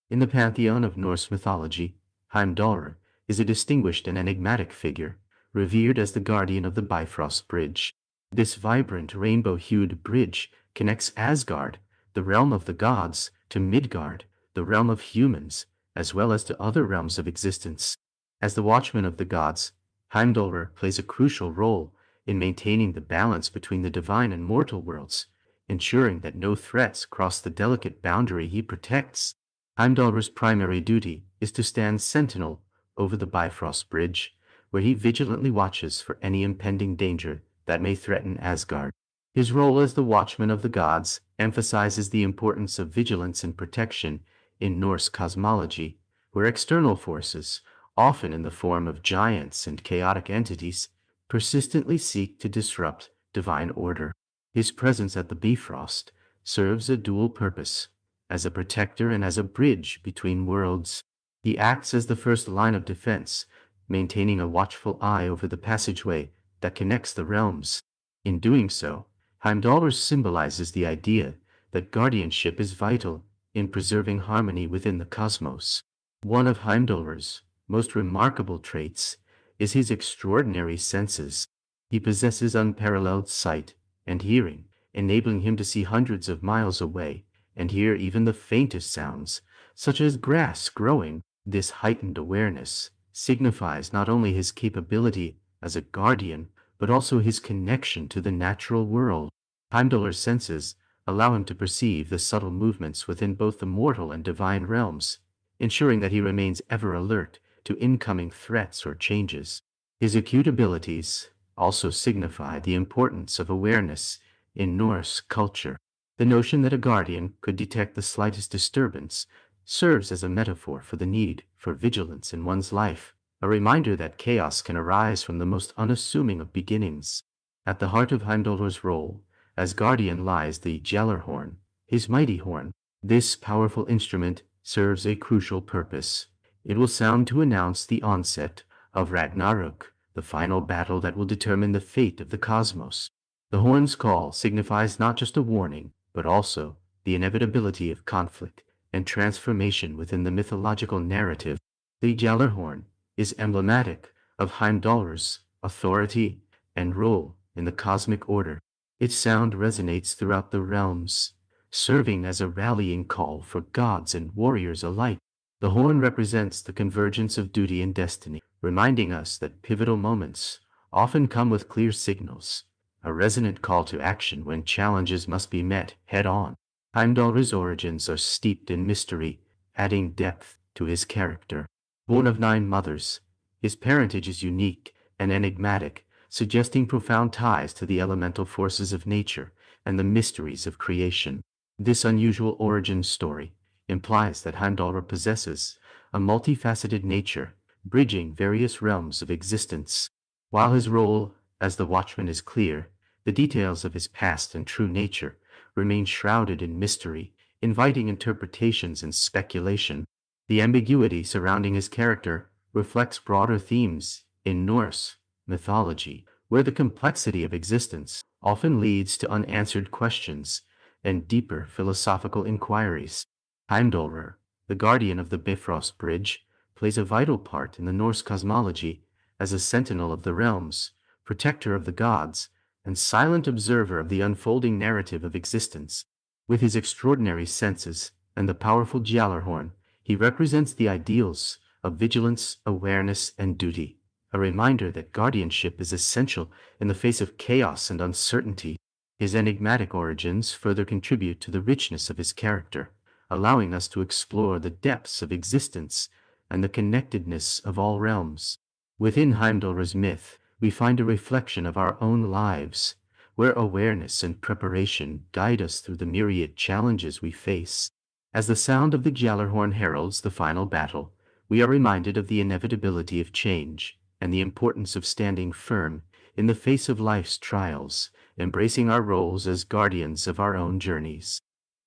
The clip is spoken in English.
In the pantheon of Norse mythology, Heimdallr is a distinguished and enigmatic figure, revered as the guardian of the Bifrost Bridge. This vibrant rainbow-hued bridge connects Asgard, the realm of the gods, to Midgard, the realm of humans, as well as to other realms of existence. As the watchman of the gods, Heimdallr plays a crucial role in maintaining the balance between the divine and mortal worlds, ensuring that no threats cross the delicate boundary he protects. Heimdallr's primary duty is to stand sentinel over the Bifrost Bridge, where he vigilantly watches for any impending danger that may threaten Asgard. His role as the watchman of the gods emphasizes the importance of vigilance and protection in Norse cosmology, where external forces, often in the form of giants and chaotic entities, persistently seek to disrupt divine order. His presence at the Bifrost serves a dual purpose: as a protector and as a bridge between worlds. He acts as the first line of defense, maintaining a watchful eye over the passageway that connects the realms. In doing so, Heimdallr symbolizes the idea that guardianship is vital in preserving harmony within the cosmos. One of Heimdallr's most remarkable traits is his extraordinary senses. He possesses unparalleled sight and hearing, enabling him to see hundreds of miles away and hear even the faintest sounds, such as grass growing. This heightened awareness signifies not only his capability as a guardian, but also his connection to the natural world. Heimdallr's senses allow him to perceive the subtle movements within both the mortal and divine realms, ensuring that he remains ever alert to incoming threats or changes. His acute abilities also signify the importance of awareness in Norse culture. The notion that a guardian could detect the slightest disturbance serves as a metaphor for the need for vigilance in one's life, a reminder that chaos can arise from the most unassuming of beginnings. At the heart of Heimdallr's role as guardian lies the Gjallarhorn, his mighty horn. This powerful instrument serves a crucial purpose. It will sound to announce the onset of Ragnarok, the final battle that will determine the fate of the cosmos. The horn's call signifies not just a warning, but also the inevitability of conflict and transformation within the mythological narrative. The Gjallarhorn is emblematic of Heimdallr's authority and role in the cosmic order. Its sound resonates throughout the realms, serving as a rallying call for gods and warriors alike. The horn represents the convergence of duty and destiny, reminding us that pivotal moments often come with clear signals, a resonant call to action when challenges must be met head-on. Heimdallr's origins are steeped in mystery, adding depth to his character. Born of 9 mothers, his parentage is unique and enigmatic, suggesting profound ties to the elemental forces of nature and the mysteries of creation. This unusual origin story implies that Heimdallr possesses a multifaceted nature, bridging various realms of existence. While his role as the watchman is clear, the details of his past and true nature remain shrouded in mystery, inviting interpretations and speculation. The ambiguity surrounding his character reflects broader themes in Norse mythology, where the complexity of existence often leads to unanswered questions and deeper philosophical inquiries. Heimdallr, the guardian of the Bifrost Bridge, plays a vital part in the Norse cosmology as a sentinel of the realms, protector of the gods, and silent observer of the unfolding narrative of existence. With his extraordinary senses and the powerful Gjallarhorn, he represents the ideals of vigilance, awareness, and duty, a reminder that guardianship is essential in the face of chaos and uncertainty. His enigmatic origins further contribute to the richness of his character, allowing us to explore the depths of existence and the connectedness of all realms. Within Heimdallr's myth, we find a reflection of our own lives, where awareness and preparation guide us through the myriad challenges we face. As the sound of the Gjallarhorn heralds the final battle, we are reminded of the inevitability of change and the importance of standing firm in the face of life's trials, embracing our roles as guardians of our own journeys.